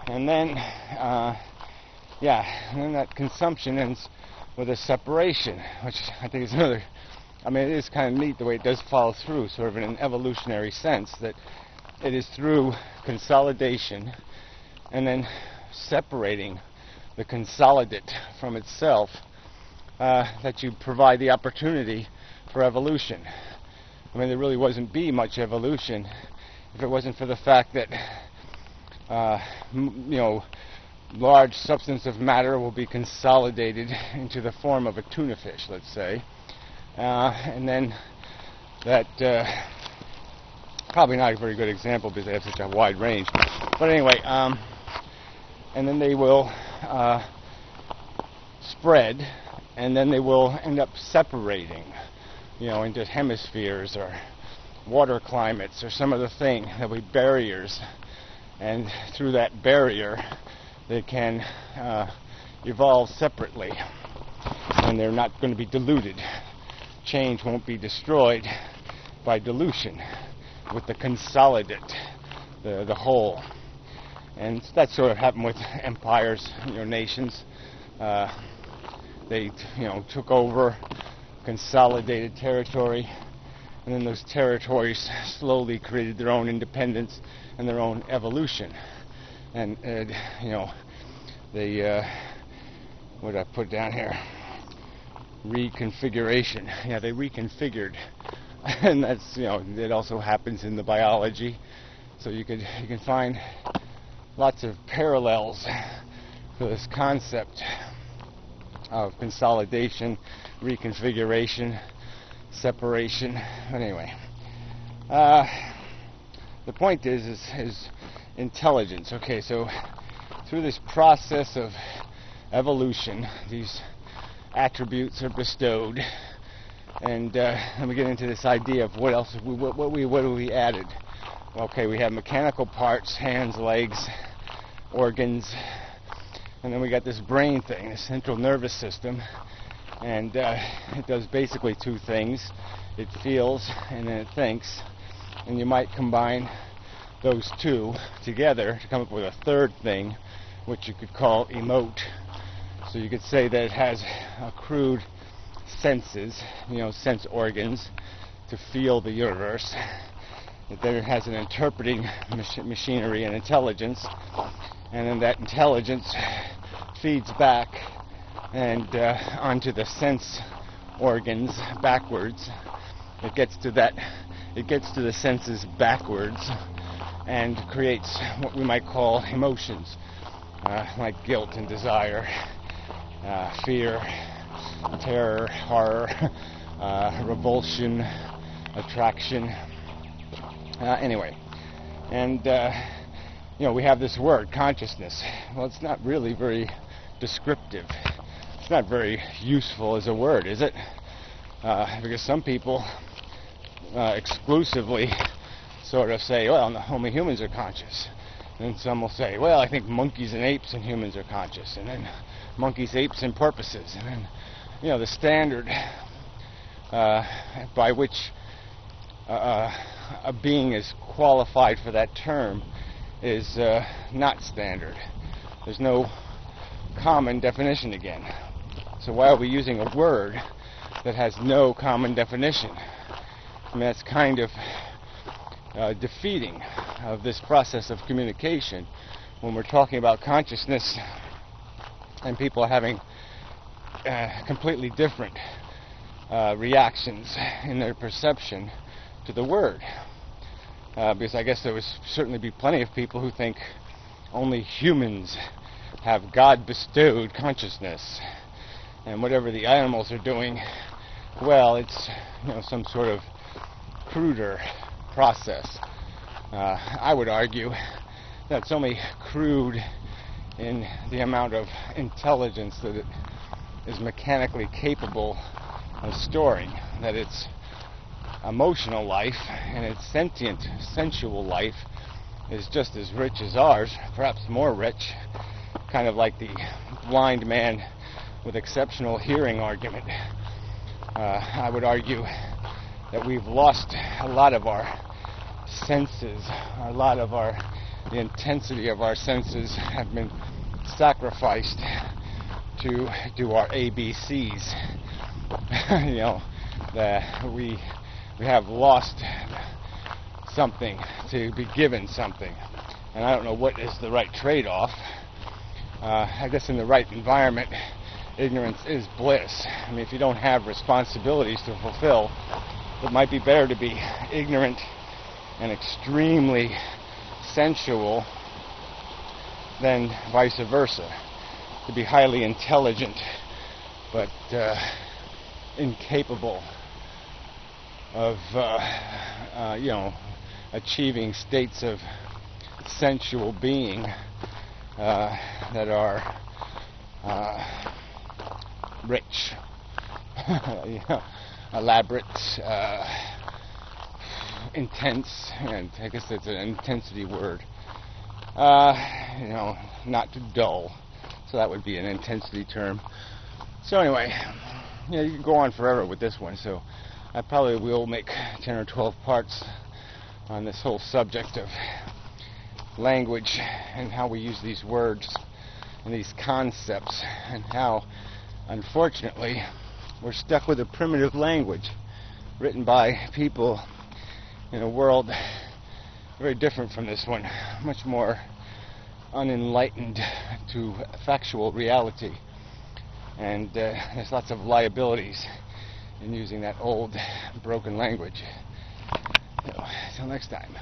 And then, and then that consumption ends with a separation, which I think is another. I mean, it is kind of neat the way it does follow through, sort of in an evolutionary sense, that it is through consolidation and then separating the consolidate from itself that you provide the opportunity for evolution. I mean, there really wouldn't be much evolution if it wasn't for the fact that, large substance of matter will be consolidated into the form of a tuna fish, let's say. And then that, probably not a very good example because they have such a wide range. But anyway, and then they will spread, and then they will end up separating, into hemispheres or water climates or some other thing. There'll be barriers, and through that barrier, they can evolve separately, and they're not going to be diluted. Change won't be destroyed by dilution with the consolidate, the whole. And that sort of happened with empires, nations. They, took over consolidated territory, and then those territories slowly created their own independence and their own evolution. And they what did I put down here? Reconfiguration. Yeah, they reconfigured, and that's it also happens in the biology. So you can find lots of parallels for this concept of consolidation, reconfiguration, separation. But anyway, the point is intelligence. Okay, so through this process of evolution, these attributes are bestowed, and let me get into this idea of what else, what have we added? Okay, we have mechanical parts, hands, legs, organs, and then we got this brain thing, the central nervous system, and it does basically two things. It feels and then it thinks, and you might combine those two together to come up with a third thing, which you could call emote. So you could say that it has accrued senses, sense organs to feel the universe. That then it has an interpreting machinery and intelligence, and then that intelligence feeds back and onto the sense organs backwards. It gets to the senses backwards and creates what we might call emotions, like guilt and desire, fear, terror, horror, revulsion, attraction. Anyway, and we have this word, consciousness. Well, it's not really very descriptive. It's not very useful as a word, is it? Because some people exclusively sort of say, well, only humans are conscious. And some will say, well, I think monkeys and apes and humans are conscious. And then monkeys, apes, and porpoises. And then, the standard by which a being is qualified for that term is not standard. There's no common definition again. So why are we using a word that has no common definition? I mean, that's kind of defeating of this process of communication when we're talking about consciousness and people having completely different reactions in their perception to the word. Because I guess there would certainly be plenty of people who think only humans have God-bestowed consciousness, and whatever the animals are doing, well, it's some sort of cruder process. I would argue that it's only crude in the amount of intelligence that it is mechanically capable of storing, that its emotional life and its sentient, sensual life is just as rich as ours, perhaps more rich, kind of like the blind man with exceptional hearing argument. I would argue that we've lost a lot of our senses, a lot of our the intensity of our senses have been sacrificed to do our ABCs. You know, that we have lost something to be given something, and I don't know what is the right trade-off. I guess in the right environment, ignorance is bliss. I mean, if you don't have responsibilities to fulfill, it might be better to be ignorant and extremely sensual than vice versa. To be highly intelligent but incapable of achieving states of sensual being that are rich, elaborate, intense, and I guess that's an intensity word. Not too dull. So that would be an intensity term. So anyway, you can go on forever with this one. So I probably will make 10 or 12 parts on this whole subject of language and how we use these words and these concepts, and how, unfortunately, we're stuck with a primitive language written by people in a world very different from this one, much more unenlightened to factual reality. And there's lots of liabilities in using that old, broken language. So, till next time.